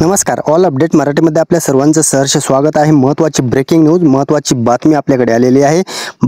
नमस्कार. All update मराठीमध्ये आपल्या सर्वांचं सहर्ष स्वागत आहे. महत्त्वाची ब्रेकिंग न्यूज, महत्त्वाची बातमी आपल्याकडे आलेली आहे.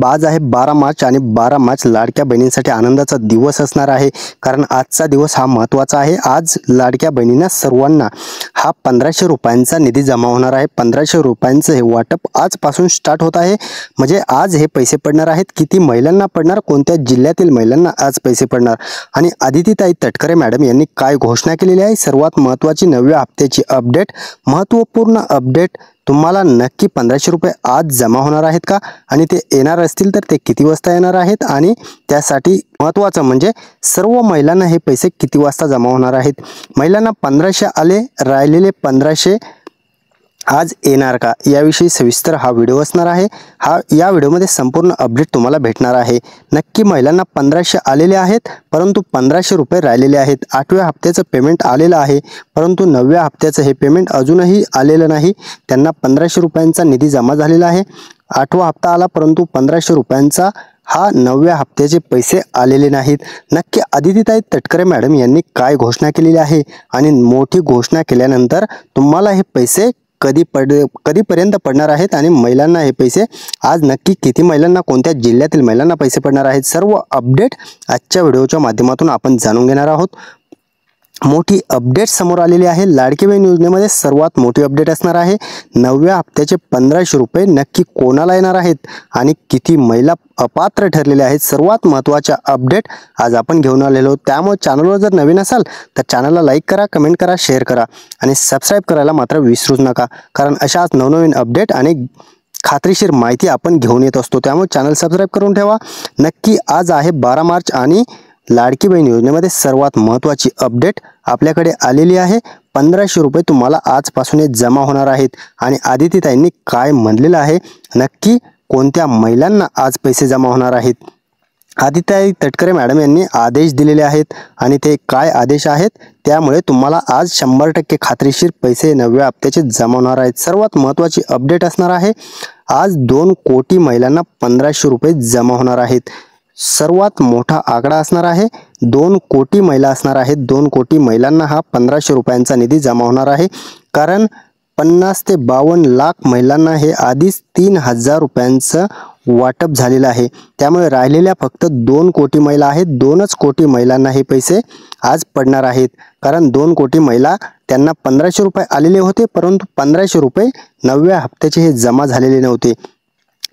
आज आहे 12 मार्च आणि 12 मार्च लाडक्या बहिणींसाठी आनंदाचा दिवस असणार आहे. कारण आजचा दिवस हा महत्त्वाचा आहे. आज लाडक्या बहिणींना सर्वांना हा 1500 रुपयांचा निधी जमा होणार आहे. 1500 रुपयांचं हे वाटप आजपासून स्टार्ट होत आहे. म्हणजे आज हे पैसे पडणार आहेत. किती महिलांना पडणार, कोणत्या जिल्ह्यातील महिलांना आज पैसे पडणार आणि आदितीताई तटकरे मॅडम यांनी काय घोषणा केलेली आहे. सर्वात महत्त्वाची 9व्या हप्त्याची अपडेट, महत्त्वपूर्ण अपडेट. तुम्हाला नक्की 1500 रुपये आज जमा होणार आहेत का, आणि ते येणार असतील तर ते किती वाजता येणार आहेत, आणि त्यासाठी महत्त्वाचं म्हणजे सर्व महिलांना हे पैसे किती वाजता जमा होणार आहेत. महिलांना 1500 आले, राहिलेले 1500 आज येणार का, याविषयी सविस्तर हा व्हिडिओ असणार आहे. या व्हिडिओमध्ये संपूर्ण अपडेट तुम्हाला भेटणार आहे. नक्की महिलांना 1500 आलेले आहेत, परंतु 1500 रुपये राहिलेले आहेत. 8व्या हप्त्याचं पेमेंट आलेलं आहे, परंतु 9व्या हप्त्याचं हे पेमेंट अजूनही आलेलं नाही. त्यांना 1500 रुपयांचा निधी जमा झालेला आहे. 8वा हप्ता आला, परंतु 1500 रुपयांचा हा 9व्या हप्त्याचे पैसे आलेले नाहीत. नक्की आदितीताई तटकरे मॅडम यांनी काय घोषणा केलेली आहे, आणि मोठी घोषणा केल्यानंतर तुम्हाला हे पैसे कधीपर्यंत पडणार आहेत, आणि महिलांना हे पैसे आज नक्की किती महिलांना, कोणत्या जिल्ह्यातील महिलांना पैसे पडणार आहेत, सर्व अपडेट आजच्या व्हिडिओच्या माध्यमातून आपण जाणून घेणार आहोत. मोठी अपडेट समोर आलेली आहे. लाडकी बहीण योजनेमध्ये सर्वात मोठी अपडेट असणार आहे. 9व्या हप्त्याचे 1500 रुपये नक्की कोणाला येणार आहेत, आणि किती महिला अपात्र ठरलेल्या आहेत. सर्वात महत्त्वाच्या अपडेट आज आपण घेऊन आलेलो आहोत. त्यामुळे चॅनलवर जर नवीन असाल तर चॅनलला लाईक करा, कमेंट करा, शेअर करा, आणि सबस्क्राईब करायला मात्र विसरूच नका. कारण अशाच नवनवीन अपडेट आणि खात्रीशीर माहिती आपण घेऊन येत असतो. त्यामुळे चॅनल सबस्क्राईब करून ठेवा. नक्की आज आहे 12 मार्च आणि लाडकी बहीण योजनेमध्ये सर्वात महत्त्वाची अपडेट आपल्याकडे आलेली आहे. 1500 रुपये तुम्हाला आजपासून जमा होणार आहेत, आणि आदितीताईंनी काय म्हणलेलं आहे, नक्की कोणत्या महिलांना आज पैसे जमा होणार आहेत. आदितीताई तटकरे मॅडम यांनी आदेश दिलेले आहेत, आणि ते काय आदेश आहेत, त्यामुळे तुम्हाला आज 100% खात्रीशीर पैसे 9व्या हप्त्याचे जमा होणार आहेत. सर्वात महत्त्वाची अपडेट असणार आहे. आज 2 कोटी महिलांना 1500 रुपये जमा होणार आहेत. सर्वात मोठा आकडा असणार आहे. 2 कोटी महिला असणार आहेत. 2 कोटी महिलांना हा 1500 रुपयांचा निधी जमा होणार आहे. कारण 50 ते 52 लाख महिलांना हे आधीच 3000 रुपयांचं वाटप झालेलं आहे. त्यामुळे राहिलेल्या फक्त 2 कोटी महिला आहेत. 2च कोटी महिलांना हे पैसे आज पडणार आहेत. कारण 2 कोटी महिला, त्यांना 1500 रुपये आलेले होते, परंतु 1500 रुपये 9व्या हप्त्याचे हे जमा झालेले नव्हते.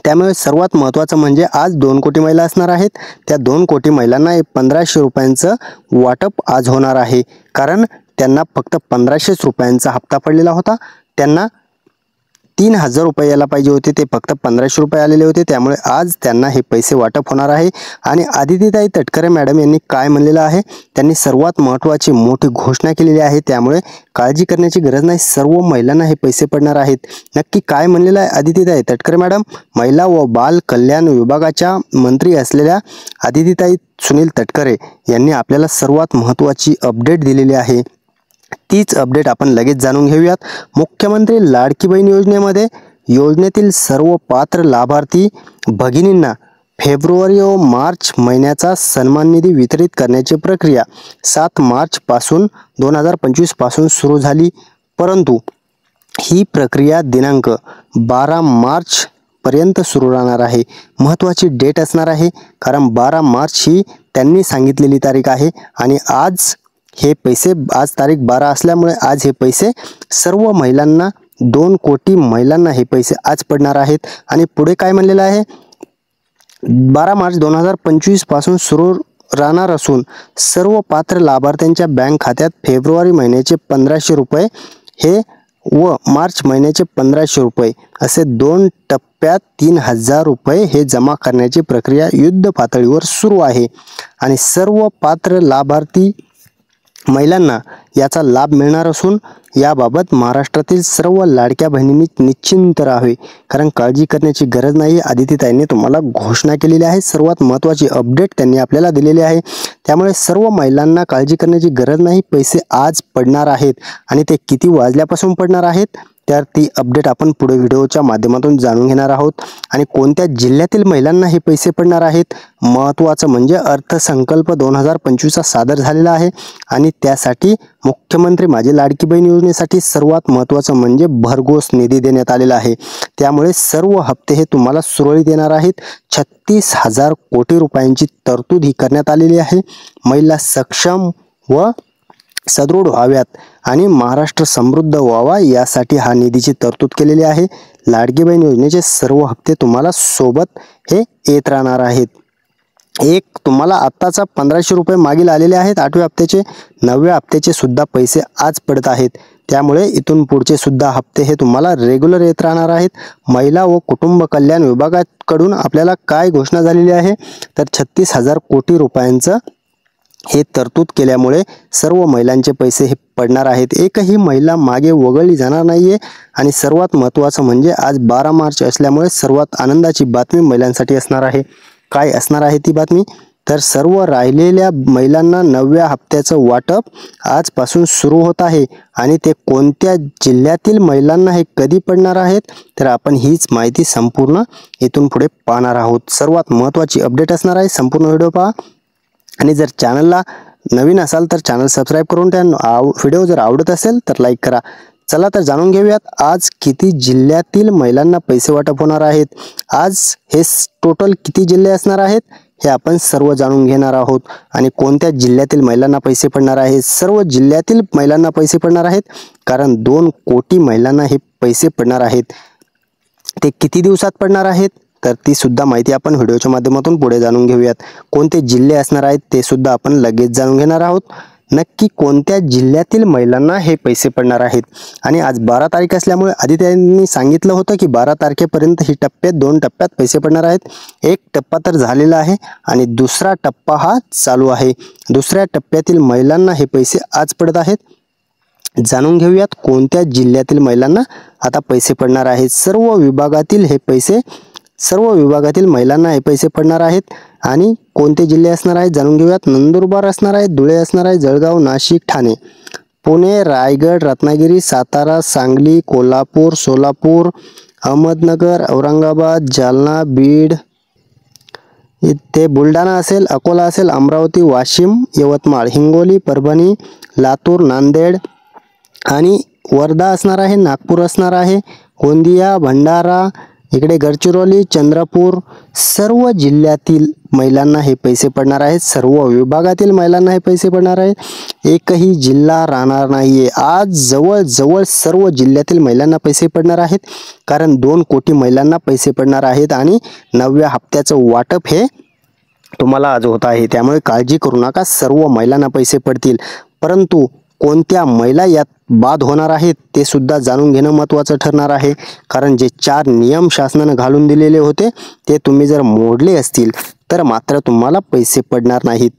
त्यामुळे सर्वात महत्त्वाचं म्हणजे आज 2 कोटी महिला असणार आहेत. त्या 2 कोटी महिलांना 1500 रुपयांचं वाटप आज होणार आहे. कारण त्यांना फक्त 1500 रुपयांचा हप्ता पडलेला होता. त्यांना 3000 रुपये यायला पाहिजे होते, ते फक्त 1500 रुपये आलेले होते. त्यामुळे आज त्यांना हे पैसे वाटप होणार आहे. आणि आदितीताई तटकरे मॅडम यांनी काय म्हणलेलं आहे, त्यांनी सर्वात महत्त्वाची मोठी घोषणा केलेली आहे. त्यामुळे काळजी करण्याची गरज नाही, सर्व महिलांना हे पैसे पडणार आहेत. नक्की काय म्हणलेलं आहे आदितीताई तटकरे मॅडम. महिला व बाल कल्याण विभागाच्या मंत्री असलेल्या आदितीताई सुनील तटकरे यांनी आपल्याला सर्वात महत्त्वाची अपडेट दिलेली आहे. तीच अपडेट आपण लगेच जाणून घेऊयात. मुख्यमंत्री लाडकी बहीण योजनेमध्ये योजनेतील सर्व पात्र लाभार्थी भगिनींना फेब्रुवारी व मार्च महिन्याचा सन्मान निधी वितरित करण्याची प्रक्रिया 7 मार्च पासून 2025 पासून सुरू झाली, परंतु ही प्रक्रिया दिनांक 12 मार्च पर्यंत सुरू राहणार आहे. महत्त्वाची डेट असणार आहे, कारण 12 मार्च ही त्यांनी सांगितलेली तारीख आहे. आणि आज हे पैसे, आज तारीख 12 असल्यामुळे आज हे पैसे सर्व महिलांना, 2 कोटी महिलांना हे पैसे आज पडणार आहेत. आणि पुढे काय म्हणलेलं आहे, 12 मार्च 2025 पासून सुरू राहणार असून सर्व पात्र लाभार्थ्यांच्या बँक खात्यात फेब्रुवारी महिन्याचे 1500 रुपये हे व मार्च महिन्याचे 1500 रुपये असे 2 टप्प्यात 3000 रुपये हे जमा करण्याची प्रक्रिया युद्ध पातळीवर सुरू आहे. आणि सर्व पात्र लाभार्थी महिलांना याचा लाभ मिळणार असून याबाबत महाराष्ट्रातील सर्व लाडक्या बहिणींनी निश्चिंत राहावे, कारण काळजी करण्याची गरज नाही. आदितीताईंनी तुम्हाला घोषणा केलेली आहे. सर्वात महत्त्वाची अपडेट त्यांनी आपल्याला दिलेली आहे. त्यामुळे सर्व महिलांना काळजी करण्याची गरज नाही. पैसे आज पडणार आहेत, आणि ते किती वाजल्यापासून पडणार आहेत तर ती अपडेट आपण पुढे व्हिडिओच्या माध्यमातून जाणून घेणार आहोत. आणि कोणत्या जिल्ह्यातील महिलांना हे पैसे पडणार आहेत, महत्त्वाचं म्हणजे अर्थसंकल्प 2025 सादर झालेला आहे आणि त्यासाठी मुख्यमंत्री माझी लाडकी बहीण योजनेसाठी सर्वात महत्त्वाचं म्हणजे भरघोस निधी देण्यात आलेला आहे. त्यामुळे सर्व हप्ते हे तुम्हाला सुरळीत येणार आहेत. 36,000 कोटी रुपयांची तरतूद ही करण्यात आलेली आहे. महिला सक्षम व सदृढ व्हाव्यात आणि महाराष्ट्र समृद्ध व्हावा यासाठी हा निधीची तरतूद केलेली आहे. लाडकी बहीण योजनेचे सर्व हप्ते तुम्हाला सोबत हे येत राहणार आहेत. एक तुम्हाला आत्ताचा 1500 रुपये मागील आलेले आहेत 8व्या हप्त्याचे, 9व्या हप्त्याचे सुद्धा पैसे आज पडत आहेत. त्यामुळे इथून पुढचे सुद्धा हप्ते हे तुम्हाला रेग्युलर येत राहणार आहेत. महिला व कुटुंब कल्याण विभागाकडून आपल्याला काय घोषणा झालेली आहे, तर 36,000 कोटी रुपयांचं हे तरतूद केल्यामुळे सर्व महिलांचे पैसे हे पडणार आहेत. एकही महिला मागे वगळली जाणार नाहीये. आणि सर्वात महत्त्वाचं म्हणजे आज 12 मार्च असल्यामुळे सर्वात आनंदाची बातमी महिलांसाठी असणार आहे. काय असणार आहे ती बातमी, तर सर्व राहिलेल्या महिलांना 9व्या हप्त्याचं वाटप आजपासून सुरू होत आहे. आणि ते कोणत्या जिल्ह्यातील महिलांना हे कधी पडणार आहेत, तर आपण हीच माहिती संपूर्ण इथून पुढे पाहणार आहोत. सर्वात महत्त्वाची अपडेट असणार आहे. संपूर्ण व्हिडिओ पहा. आणि जर चॅनलला नवीन असाल तर चॅनल सबस्क्राईब करून त्या व्हिडिओ जर आवडत असेल तर लाईक करा. चला तर जाणून घेऊयात आज किती जिल्ह्यातील महिलांना पैसे वाटप होणार आहेत. आज हे टोटल किती जिल्हे असणार आहेत हे आपण सर्व जाणून घेणार आहोत. आणि कोणत्या जिल्ह्यातील महिलांना पैसे पडणार आहेत, सर्व जिल्ह्यातील महिलांना पैसे पडणार आहेत. कारण 2 कोटी महिलांना हे पैसे पडणार आहेत. ते किती दिवसात पडणार आहेत, तर ती सुद्धा माहिती आपण व्हिडिओच्या माध्यमातून पुढे जाणून घेऊयात. कोणते जिल्हे असणार आहेत ते सुद्धा आपण लगेच जाणून घेणार आहोत. नक्की कोणत्या जिल्ह्यातील महिलांना हे पैसे पडणार आहेत. आणि आज 12 तारीख असल्यामुळे आधी त्यांनी सांगितलं होतं की 12 तारखेपर्यंत ही टप्प्यात 2 टप्प्यात पैसे पडणार आहेत. एक टप्पा तर झालेला आहे आणि दुसरा टप्पा हा चालू आहे. दुसऱ्या टप्प्यातील महिलांना हे पैसे आज पडत आहेत. जाणून घेऊयात कोणत्या जिल्ह्यातील महिलांना आता पैसे पडणार आहेत. सर्व विभागातील महिलांना हे पैसे पडणार आहेत. आणि कोणते जिल्हे असणार आहेत जाणून घेऊयात. नंदुरबार असणार आहे, धुळे असणार आहे, जळगाव, नाशिक, ठाणे, पुणे, रायगड, रत्नागिरी, सातारा, सांगली, कोल्हापूर, सोलापूर, अहमदनगर, औरंगाबाद, जालना, बीड, इथे बुलढाणा असेल, अकोला असेल, अमरावती, वाशिम, यवतमाळ, हिंगोली, परभणी, लातूर, नांदेड आणि वर्धा असणार आहे, नागपूर असणार आहे, गोंदिया, भंडारा, इकडे गडचिरोली, चंद्रपूर, सर्व जिल्ह्यातील महिलांना हे पैसे पडणार आहेत. सर्व विभागातील महिलांना हे पैसे पडणार आहेत. एकही जिल्हा राहणार नाहीये. आज जवळजवळ सर्व जिल्ह्यातील महिलांना पैसे पडणार आहेत. कारण 2 कोटी महिलांना पैसे पडणार आहेत. आणि 9व्या हप्त्याचं वाटप हे तुम्हाला आज होत आहे. त्यामुळे काळजी करू नका, सर्व महिलांना पैसे पडतील. परंतु कोणत्या महिला यात बाद होणार आहेत ते सुद्धा जाणून घेणं महत्त्वाचं ठरणार आहे. कारण जे 4 नियम शासनानं घालून दिलेले होते ते तुम्ही जर मोडले असतील तर मात्र तुम्हाला पैसे पडणार नाहीत.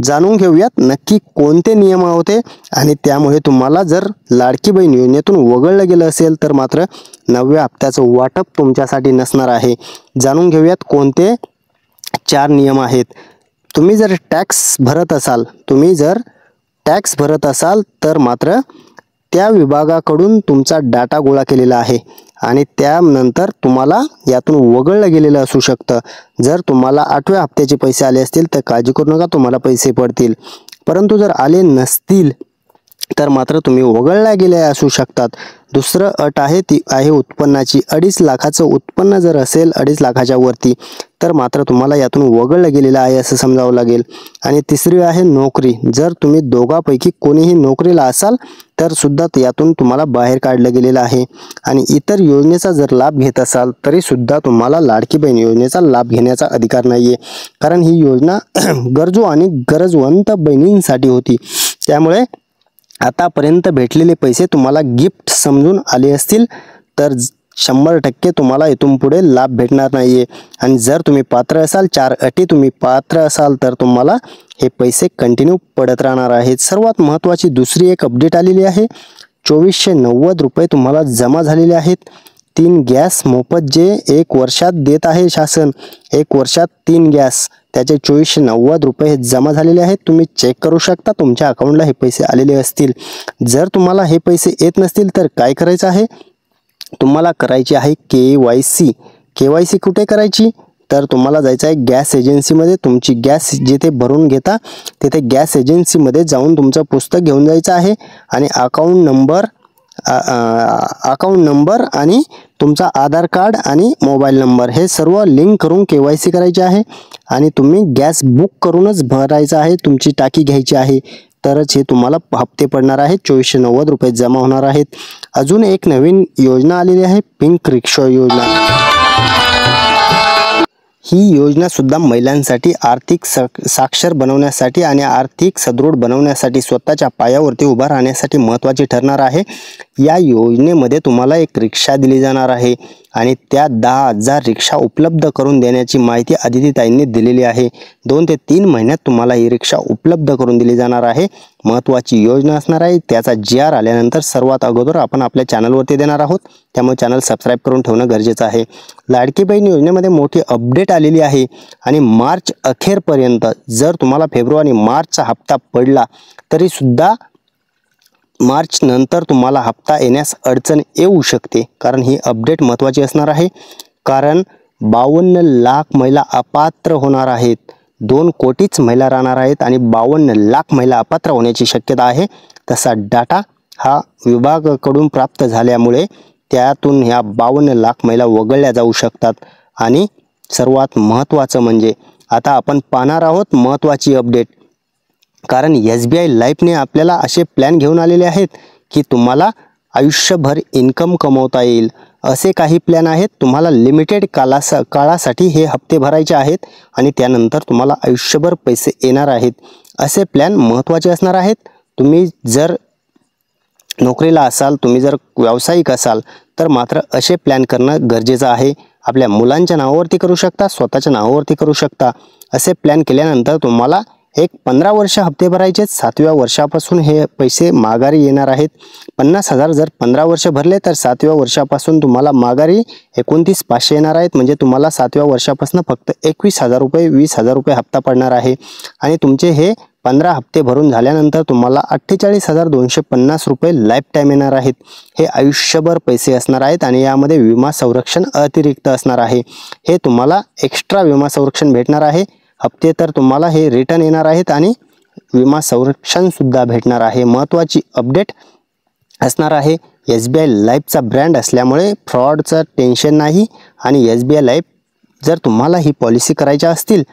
जाणून घेऊयात नक्की कोणते नियम होते. आणि त्यामुळे तुम्हाला जर लाडकी बहीण योजनेतून वगळलं गेलं असेल तर मात्र 9व्या हप्त्याचं वाटप तुमच्यासाठी नसणार आहे. जाणून घेऊयात कोणते 4 नियम आहेत. तुम्ही जर टॅक्स भरत असाल तर मात्र त्या विभागाकडून तुमचा डाटा गोळा केलेला आहे आणि त्यानंतर तुम्हाला यातून वगळलं गेलेलं असू शकतं. जर तुम्हाला 8व्या हप्त्याचे पैसे आले असतील तर काळजी करू नका, तुम्हाला पैसे पडतील. परंतु जर आले नसतील तर मात्र तुम्ही वगळल्या गेले असू शकतात. दुसरं अट आहे ती आहे उत्पन्नाची. 2.5 लाखाचं उत्पन्न जर असेल 2.5 लाखाच्या वरती तर मात्र तुम्हाला यातून वगळलं गेलेलं आहे असं समजावं लागेल. आणि तिसरी आहे नोकरी. जर तुम्ही दोघांपैकी कोणीही नोकरीला असाल तर सुद्धा यातून तुम्हाला बाहेर काढलं गेलेलं आहे. आणि इतर योजनेचा जर लाभ घेत असाल तरी सुद्धा तुम्हाला लाडकी बहीण योजनेचा लाभ घेण्याचा अधिकार नाहीये. कारण ही योजना गरजू आणि गरजवंत बहिणींसाठी होती. त्यामुळे आतापर्यंत भेटलेले पैसे तुम्हाला गिफ्ट समजून आले असतील तर 100% तुम्हाला इथून पुढे लाभ भेटणार नाहीये. आणि जर तुम्ही पात्र असाल, 4 अटी तुम्ही पात्र असाल तर तुम्हाला हे पैसे कंटिन्यू पडत राहणार आहेत. सर्वात महत्त्वाची दुसरी एक अपडेट आलेली आहे. 2490 रुपये तुम्हाला जमा झालेले आहेत. 3 गॅस मोफत जे 1 वर्षात देत आहे शासन, 1 वर्षात 3 गॅस, त्याचे 2490 रुपये हे जमा झालेले आहेत. तुम्ही चेक करू शकता तुमच्या अकाउंटला हे पैसे आलेले असतील. जर तुम्हाला हे पैसे येत नसतील तर काय करायचं आहे, तुम्हाला करायची आहे KYC. KYC कुठे करायची, तर तुम्हाला जायचं आहे गॅस एजन्सीमध्ये. तुमची गॅस जिथे भरून घेता तिथे गॅस एजन्सीमध्ये जाऊन तुमचं पुस्तक घेऊन जायचं आहे आणि अकाउंट नंबर आणि तुमचा आधार कार्ड आणि मोबाईल नंबर हे सर्व लिंक करून KYC करायचे आहे आणि तुम्ही गॅस बुक करूनच भरायचं आहे. तुमची टाकी घ्यायची आहे तरच हे तुम्हाला हप्ते पडणार आहेत. 2490 रुपये जमा होणार आहेत. अजून एक नवीन योजना आलेली आहे, पिंक रिक्षा योजना. ही योजना सुद्धा महिलांसाठी आर्थिक साक्षर बनवण्यासाठी आणि आर्थिक सदृढ बनवण्यासाठी, स्वतःच्या पायावरती उभा राहण्यासाठी महत्त्वाची ठरणार आहे. या योजनेमध्ये तुम्हाला एक रिक्षा दिली जाणार आहे आणि त्या 10,000 रिक्षा उपलब्ध करून देण्याची माहिती आदितीताईंनी दिलेली आहे. 2 ते 3 महिन्यात तुम्हाला ही रिक्षा उपलब्ध करून दिली जाणार आहे. महत्त्वाची योजना असणार आहे. त्याचा GR आल्यानंतर सर्वात अगोदर आपण आपल्या चॅनलवरती देणार आहोत, त्यामुळे चॅनल सबस्क्राईब करून ठेवणं गरजेचं आहे. लाडकी बहीण योजनेमध्ये मोठी अपडेट आलेली आहे आणि मार्च अखेरपर्यंत जर तुम्हाला फेब्रुवारी मार्चचा हप्ता पडला तरी सुद्धा मार्च नंतर तुम्हाला हप्ता येण्यास अडचण येऊ शकते, कारण ही अपडेट महत्त्वाची असणार आहे. कारण 52 लाख महिला अपात्र होणार आहेत. 2 कोटीच महिला राहणार आहेत आणि 52 लाख महिला अपात्र होण्याची शक्यता आहे. तसा डाटा हा विभागाकडून प्राप्त झाल्यामुळे त्यातून ह्या 52 लाख महिला वगळल्या जाऊ शकतात. आणि सर्वात महत्त्वाचं म्हणजे आता आपण पाहणार आहोत महत्त्वाची अपडेट, कारण SBI लाईफने आपल्याला असे प्लॅन घेऊन आलेले आहेत की तुम्हाला आयुष्यभर इन्कम कमवता येईल. असे काही प्लॅन आहेत. तुम्हाला लिमिटेड काळासाठी हे हप्ते भरायचे आहेत आणि त्यानंतर तुम्हाला आयुष्यभर पैसे येणार आहेत. असे प्लॅन महत्त्वाचे असणार आहेत. तुम्ही जर नोकरीला असाल, तुम्ही जर व्यावसायिक असाल तर मात्र असे प्लॅन करणं गरजेचं आहे. आपल्या मुलांच्या नावावरती करू शकता, स्वतःच्या नावावरती करू शकता. असे प्लॅन केल्यानंतर तुम्हाला एक 15 वर्ष हप्ते भरायचे. 7व्या वर्षापासून हे पैसे माघारी येणार आहेत. 50,000 जर 15 वर्ष भरले तर 7व्या वर्षापासून तुम्हाला माघारी 29,500 येणार आहेत. म्हणजे तुम्हाला 7व्या वर्षापासून फक्त 21,000 रुपये 20,000 रुपये हप्ता पडणार आहे. आणि तुमचे हे 15 हप्ते भरून झाल्यानंतर तुम्हाला 48,250 रुपये लाईफ टाईम येणार आहेत. हे आयुष्यभर पैसे असणार आहेत आणि यामध्ये विमा संरक्षण अतिरिक्त असणार आहे. हे तुम्हाला एक्स्ट्रा विमा संरक्षण भेटणार आहे. हप्ते तर तुम्हाला हे रिटर्न येणार आहेत आणि विमा संरक्षण सुद्धा भेटणार आहे. महत्त्वाची अपडेट असणार आहे. SBI लाईफचा ब्रँड असल्यामुळे फ्रॉडचं टेन्शन नाही. आणि SBI लाईफ जर तुम्हाला ही पॉलिसी करायच्या असतील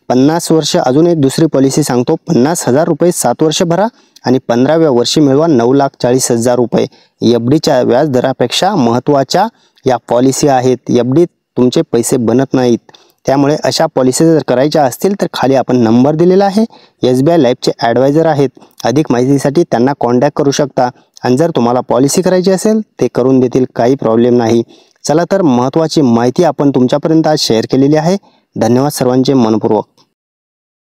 50 वर्ष, अजून एक दुसरी पॉलिसी सांगतो, 50,000 रुपये 7 वर्ष भरा आणि 15व्या वर्षी मिळवा 9,40,000 रुपये. FDच्या व्याजदरापेक्षा महत्त्वाच्या या पॉलिसी आहेत. FD तुमचे पैसे बनत नाहीत. त्यामुळे अशा पॉलिसी जर करायच्या असतील तर खाली आपण नंबर दिलेला आहे. SBI लाईफचे ॲडवायझर आहेत. अधिक माहितीसाठी त्यांना कॉन्टॅक्ट करू शकता आणि जर तुम्हाला पॉलिसी करायची असेल ते करून देतील, काही प्रॉब्लेम नाही. चला तर महत्त्वाची माहिती आपण तुमच्यापर्यंत आज शेअर केलेली आहे. धन्यवाद सर्वांचे मनपूर्वक.